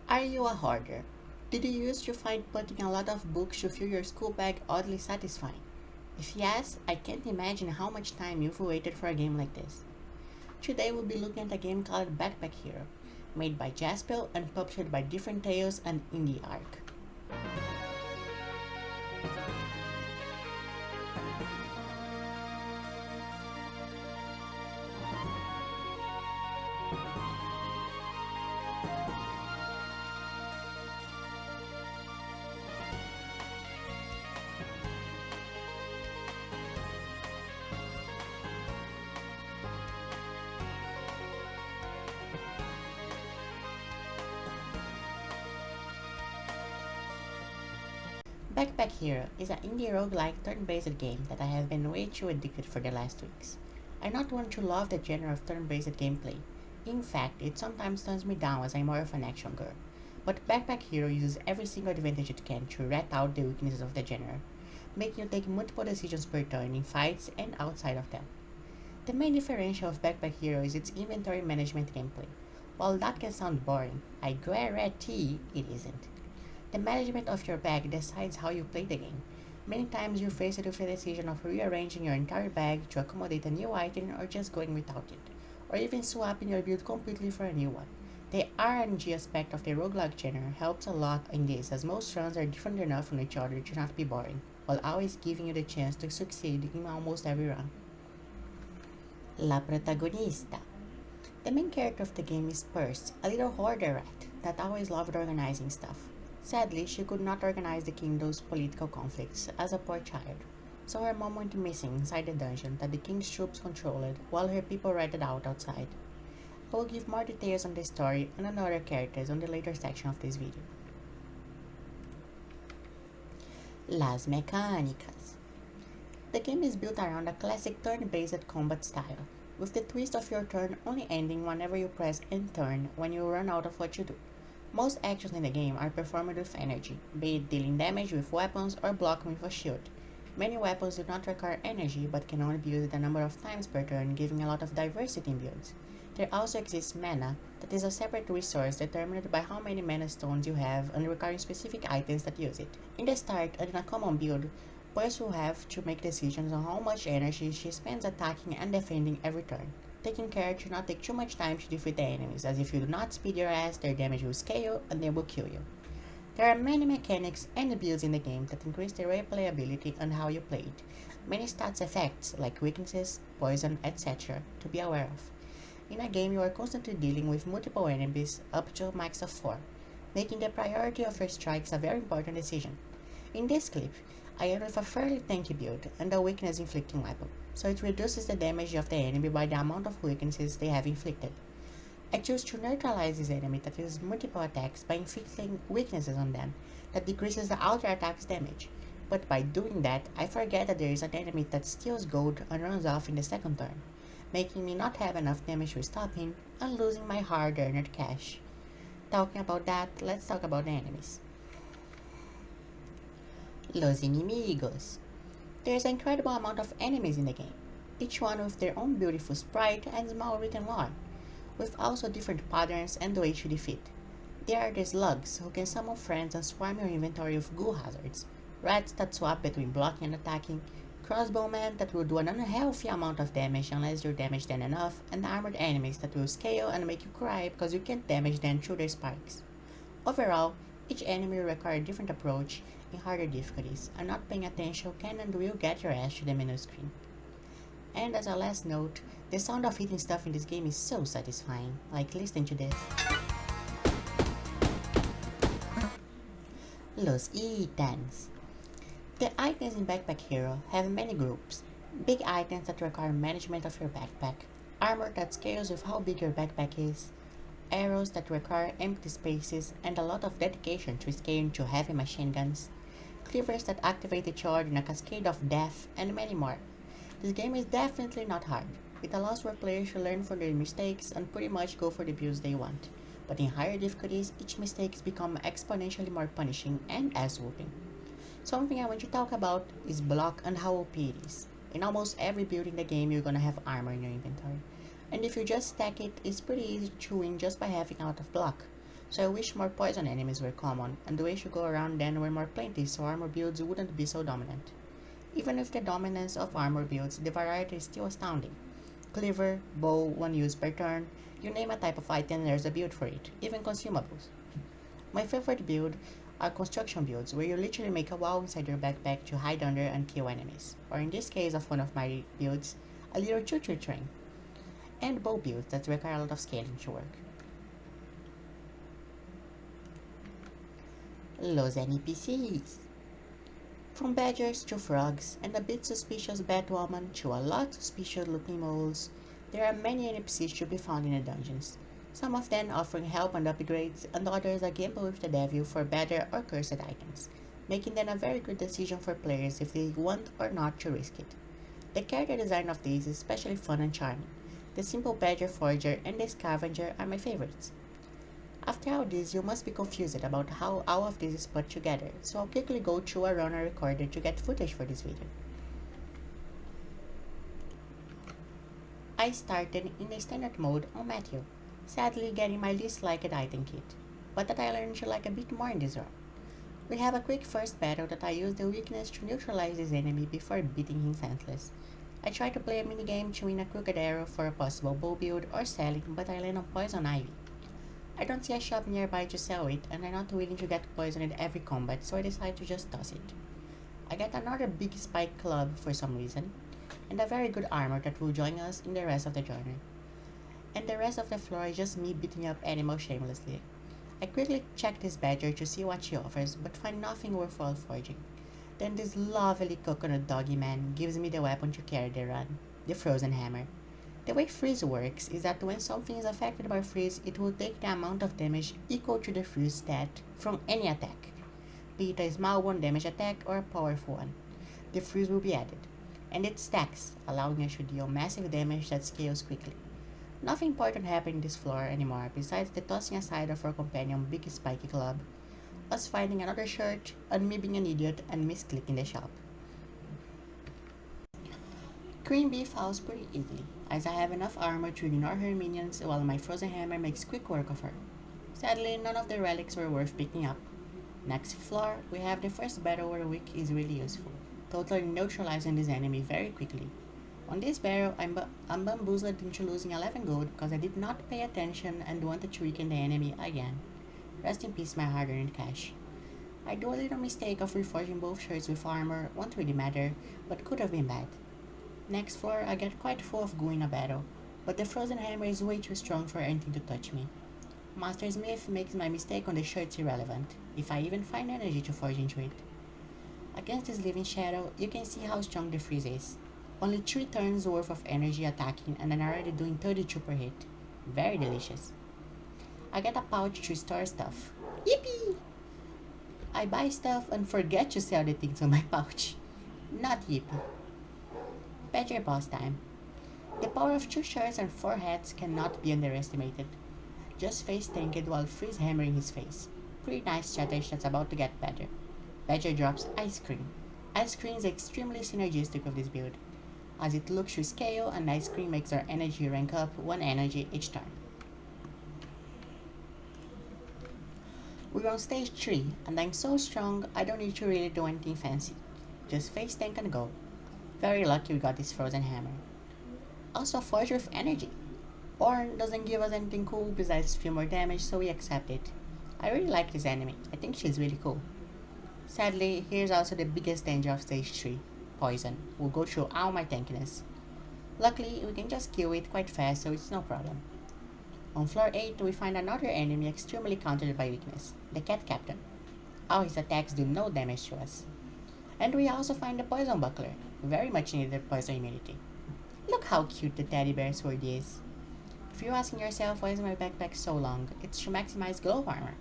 Are you a hoarder? Did you used to find putting a lot of books to fill your school bag oddly satisfying? If yes, I can't imagine how much time you've waited for a game like this. Today we'll be looking at a game called Backpack Hero, made by Jaspel and published by Different Tales and Indie Arc. Backpack Hero is an indie roguelike turn-based game that I have been way too addicted for the last weeks. I not want to love the genre of turn-based gameplay. In fact, it sometimes turns me down as I'm more of an action girl. But Backpack Hero uses every single advantage it can to rat out the weaknesses of the genre, making you take multiple decisions per turn in fights and outside of them. The main differential of Backpack Hero is its inventory management gameplay. While that can sound boring, I guarantee it isn't. The management of your bag decides how you play the game. Many times you're faced with the decision of rearranging your entire bag to accommodate a new item or just going without it, or even swapping your build completely for a new one. The RNG aspect of the roguelike genre helps a lot in this, as most runs are different enough from each other to not be boring, while always giving you the chance to succeed in almost every run. La protagonista. The main character of the game is Purse, a little hoarder rat that always loved organizing stuff. Sadly, she could not organize the kingdom's political conflicts as a poor child, so her mom went missing inside the dungeon that the king's troops controlled while her people ratted out outside. I will give more details on this story and on other characters on the later section of this video. Las Mecânicas. The game is built around a classic turn-based combat style, with the twist of your turn only ending whenever you press end turn when you run out of what you do. Most actions in the game are performed with energy, be it dealing damage with weapons or blocking with a shield. Many weapons do not require energy but can only be used a number of times per turn, giving a lot of diversity in builds. There also exists mana, that is a separate resource determined by how many mana stones you have and requiring specific items that use it. In the start and in a common build, players will have to make decisions on how much energy she spends attacking and defending every turn, taking care to not take too much time to defeat the enemies, as if you do not speed your ass, their damage will scale and they will kill you. There are many mechanics and builds in the game that increase the replayability and how you play it. Many stats effects like weaknesses, poison, etc. to be aware of. In a game you are constantly dealing with multiple enemies up to a max of 4, making the priority of your strikes a very important decision. In this clip, I end with a fairly tanky build and a weakness inflicting weapon, so it reduces the damage of the enemy by the amount of weaknesses they have inflicted. I choose to neutralize this enemy that uses multiple attacks by inflicting weaknesses on them that decreases the outer attack's damage, but by doing that, I forget that there is an enemy that steals gold and runs off in the second turn, making me not have enough damage to stop him and losing my hard-earned cash. Talking about that, let's talk about the enemies. Los Inimigos. There's an incredible amount of enemies in the game, each one with their own beautiful sprite and small written lore, with also different patterns and ways to defeat. There are the slugs, who can summon friends and swarm your inventory with ghoul hazards, rats that swap between blocking and attacking, crossbowmen that will do an unhealthy amount of damage unless you're damaged them enough, and armored enemies that will scale and make you cry because you can't damage them through their spikes. Overall, each enemy will require a different approach in harder difficulties, and not paying attention can and will get your ass to the menu screen. And as a last note, the sound of hitting stuff in this game is so satisfying, like listen to this. Los Itens. The items in Backpack Hero have many groups. Big items that require management of your backpack, armor that scales with how big your backpack is, arrows that require empty spaces and a lot of dedication to scaling to heavy machine guns, cleavers that activate each other in a cascade of death, and many more. This game is definitely not hard. It allows for players to learn from their mistakes and pretty much go for the builds they want. But in higher difficulties, each mistake becomes exponentially more punishing and ass-whooping. Something I want to talk about is block and how OP it is. In almost every build in the game, you're gonna have armor in your inventory. And if you just stack it, it's pretty easy to win just by having out of block. So I wish more poison enemies were common, and the ways you go around then were more plenty so armor builds wouldn't be so dominant. Even with the dominance of armor builds, the variety is still astounding. Cleaver, bow, one use per turn, you name a type of item there's a build for it, even consumables. My favorite build are construction builds where you literally make a wall inside your backpack to hide under and kill enemies, or in this case of one of my builds, a little choo-choo train, and bow builds that require a lot of scaling to work. Los NPCs. From badgers to frogs and a bit suspicious Batwoman to a lot suspicious looking moles, there are many NPCs to be found in the dungeons. Some of them offering help and upgrades, and others are gamble with the devil for better or cursed items, making them a very good decision for players if they want or not to risk it. The character design of these is especially fun and charming. The simple badger forger and the scavenger are my favorites. After all this, you must be confused about how all of this is put together, so I'll quickly go through a runner recorder to get footage for this video. I started in the standard mode on Matthew, sadly getting my least liked item kit, but that I learned to like a bit more in this run. We have a quick first battle that I use the weakness to neutralize this enemy before beating him senseless. I try to play a minigame to win a crooked arrow for a possible bow build or selling, but I land on poison ivy. I don't see a shop nearby to sell it, and I'm not willing to get poisoned every combat, so I decide to just toss it. I get another big spike club for some reason, and a very good armor that will join us in the rest of the journey. And the rest of the floor is just me beating up animals shamelessly. I quickly check this badger to see what she offers, but find nothing worthwhile forging. Then this lovely coconut doggy man gives me the weapon to carry the run, the frozen hammer. The way freeze works is that when something is affected by freeze, it will take the amount of damage equal to the freeze stat from any attack, be it a small 1 damage attack or a powerful one. The freeze will be added, and it stacks, allowing us to deal massive damage that scales quickly. Nothing important happened in this floor anymore besides the tossing aside of our companion Big Spiky Club, us finding another shirt, and me being an idiot and misclicking the shop. Queen Bee falls pretty easily, as I have enough armor to ignore her minions while my frozen hammer makes quick work of her. Sadly, none of the relics were worth picking up. Next floor, we have the first battle where Wick is really useful, totally neutralizing this enemy very quickly. On this battle, I'm bamboozled into losing 11 gold because I did not pay attention and wanted to weaken the enemy again. Rest in peace my hard-earned cash. I do a little mistake of reforging both shirts with armor, won't really matter, but could have been bad. Next floor, I get quite full of goo in a battle, but the frozen hammer is way too strong for anything to touch me. Master Smith makes my mistake on the shirts irrelevant, if I even find energy to forge into it. Against this living shadow, you can see how strong the freeze is. Only 3 turns worth of energy attacking and I'm already doing 32 per hit. Very delicious. I get a pouch to store stuff. Yippee! I buy stuff and forget to sell the things on my pouch. Not yippee. Badger boss time. The power of 2 shirts and 4 hats cannot be underestimated. Just face tanked while freeze hammering his face. Pretty nice strategy that's about to get better. Badger drops ice cream. Ice cream is extremely synergistic with this build, as it looks to scale and ice cream makes our energy rank up 1 energy each turn. We're on stage 3, and I'm so strong I don't need to really do anything fancy. Just face tank and go. Very lucky we got this frozen hammer. Also a forge with energy. Ornn doesn't give us anything cool besides a few more damage, so we accept it. I really like this enemy, I think she's really cool. Sadly, here's also the biggest danger of stage 3, poison. Will go through all my tankiness. Luckily, we can just kill it quite fast, so it's no problem. On floor 8, we find another enemy extremely countered by weakness, the Cat Captain. All his attacks do no damage to us. And we also find the Poison Buckler, very much needed poison immunity. Look how cute the teddy bear sword is. If you're asking yourself why is my backpack so long, it's to maximize glove armor.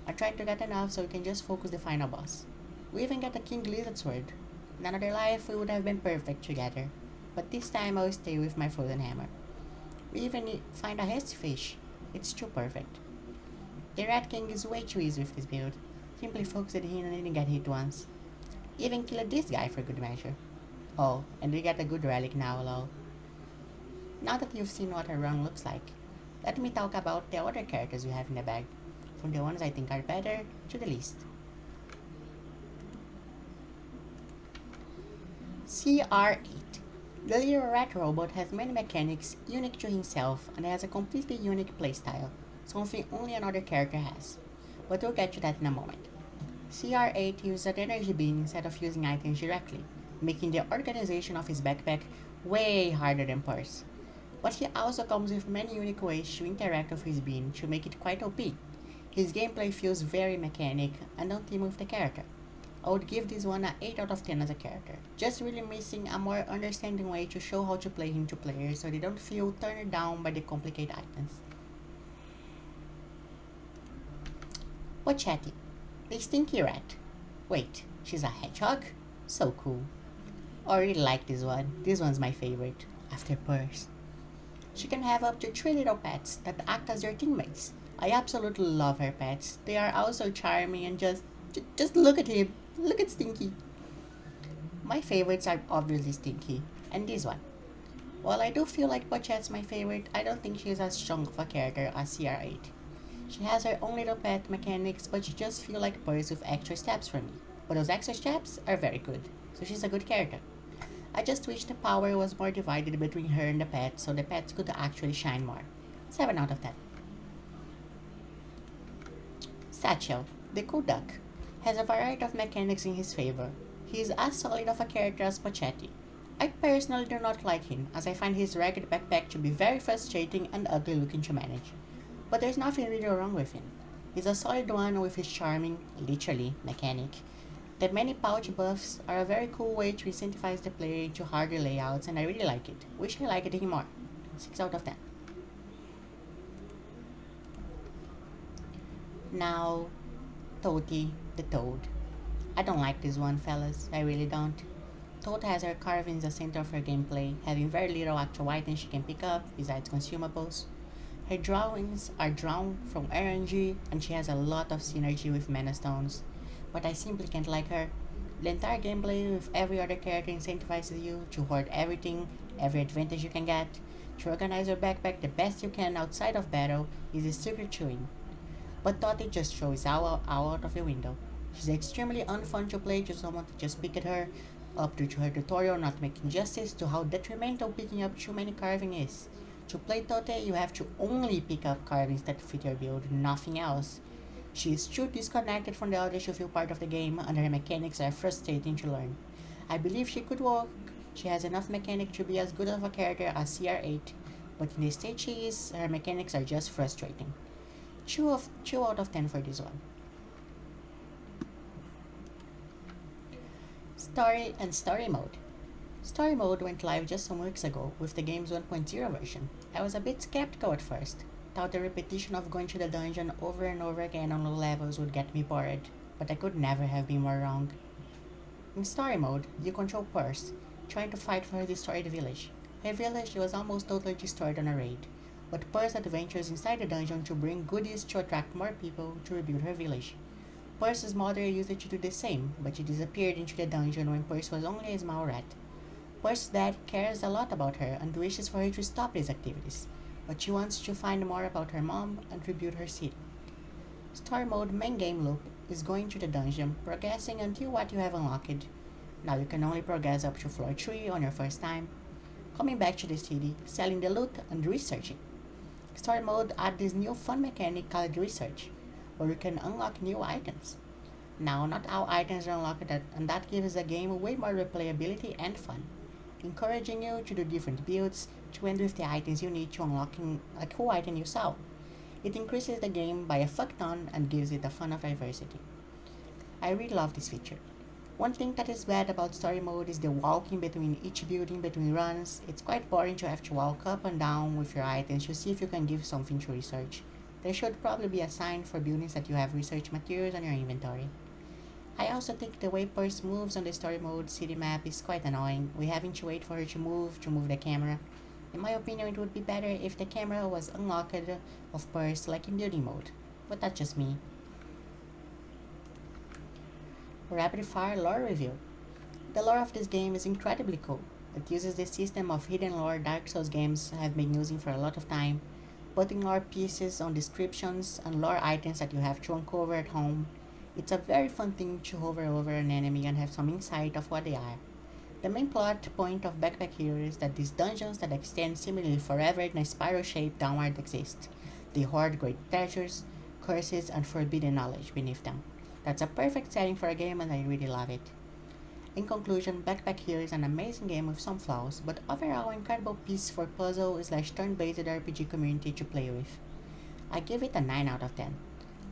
I tried to get enough so we can just focus the final boss. We even get a King Lizard sword. In another life, we would have been perfect together, but this time I'll stay with my frozen hammer. We even find a Hasty Fish. It's too perfect. The Rat King is way too easy with this build. Simply focused him and didn't get hit once. Even killed this guy for good measure. Oh, and we get a good relic now, lol. Now that you've seen what our run looks like, let me talk about the other characters we have in the bag. from the ones I think are better to the least. CR8. The little rat robot has many mechanics unique to himself and has a completely unique playstyle, something only another character has. But we'll get to that in a moment. CR8 uses an energy beam instead of using items directly, making the organization of his backpack way harder than Purse. But he also comes with many unique ways to interact with his beam to make it quite OP. His gameplay feels very mechanic and on theme with the character. I would give this one a 8 out of 10 as a character, just really missing a more understanding way to show how to play him to players so they don't feel turned down by the complicated items. Pochetti, the stinky rat. Wait, she's a hedgehog? So cool. I really like this one. This one's my favorite, after Purse. She can have up to 3 little pets that act as your teammates. I absolutely love her pets. They are also charming and just look at him. Look at Stinky. My favorites are obviously Stinky and this one. While I do feel like Pochette's my favorite, I don't think she is as strong of a character as CR8. She has her own little pet mechanics, but she just feels like Purse with extra steps for me. But those extra steps are very good, so she's a good character. I just wish the power was more divided between her and the pet so the pets could actually shine more. 7 out of 10. Satchel, the cool duck, has a variety of mechanics in his favor. He is as solid of a character as Pochetti. I personally do not like him, as I find his ragged backpack to be very frustrating and ugly looking to manage. But there's nothing really wrong with him. He's a solid one with his charming, literally, mechanic. The many pouch buffs are a very cool way to incentivize the player into harder layouts and I really like it. Wish I liked him more. 6 out of 10. Now, Toti the Toad. I don't like this one, fellas. I really don't. Toad has her carvings the center of her gameplay, having very little actual items she can pick up besides consumables. Her drawings are drawn from RNG and she has a lot of synergy with mana stones, but I simply can't like her. The entire gameplay with every other character incentivizes you to hoard everything, every advantage you can get, to organize your backpack the best you can outside of battle is super chewing. But Toti just throws out of the window. She's extremely unfun to play to someone to just pick at her, up due to her tutorial not making justice to how detrimental picking up too many carving is. To play Tote, you have to only pick up carvings that fit your build, nothing else. She is too disconnected from the others to feel part of the game, and her mechanics are frustrating to learn. I believe she could work. She has enough mechanic to be as good of a character as CR8, but in the state she is, her mechanics are just frustrating. 2 out of 10 for this one. Story and Story Mode. Story Mode went live just some weeks ago with the game's 1.0 version. I was a bit skeptical at first, thought the repetition of going to the dungeon over and over again on low levels would get me bored, but I could never have been more wrong. In Story Mode, you control Purse, trying to fight for her destroyed village. Her village was almost totally destroyed on a raid, but Purse adventures inside the dungeon to bring goodies to attract more people to rebuild her village. Purse's mother used it to do the same, but she disappeared into the dungeon when Purse was only a small rat. Purse's dad cares a lot about her and wishes for her to stop these activities, but she wants to find more about her mom and rebuild her city. Story Mode main game loop is going to the dungeon, progressing until what you have unlocked. Now you can only progress up to floor 3 on your first time, coming back to the city, selling the loot and researching. Story Mode adds this new fun mechanic called Research, where you can unlock new items. Now, not all items are unlocked, and that gives the game way more replayability and fun, encouraging you to do different builds to end with the items you need to unlock a cool item you saw. It increases the game by a fuck ton and gives it a fun of diversity. I really love this feature. One thing that is bad about Story Mode is the walking between each building between runs. It's quite boring to have to walk up and down with your items to see if you can give something to research. There should probably be a sign for buildings that you have research materials on your inventory. I also think the way Purse moves on the Story Mode city map is quite annoying. We having to wait for her to move the camera. In my opinion, it would be better if the camera was unlocked of Purse like in building mode, but that's just me. Rapid Fire Lore Review. The lore of this game is incredibly cool. It uses the system of hidden lore Dark Souls games have been using for a lot of time. putting art pieces on descriptions and lore items that you have to uncover at home. It's a very fun thing to hover over an enemy and have some insight of what they are. The main plot point of Backpack Hero is that these dungeons that extend seemingly forever in a spiral shape downward exist. They hoard great treasures, curses, and forbidden knowledge beneath them. That's a perfect setting for a game and I really love it. In conclusion, Backpack Hero is an amazing game with some flaws, but overall incredible piece for puzzle slash turn-based RPG community to play with. I give it a 9 out of 10.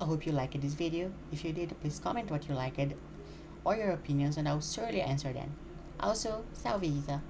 I hope you liked this video. If you did, please comment what you liked or your opinions and I'll surely answer them. Also, salve Isa!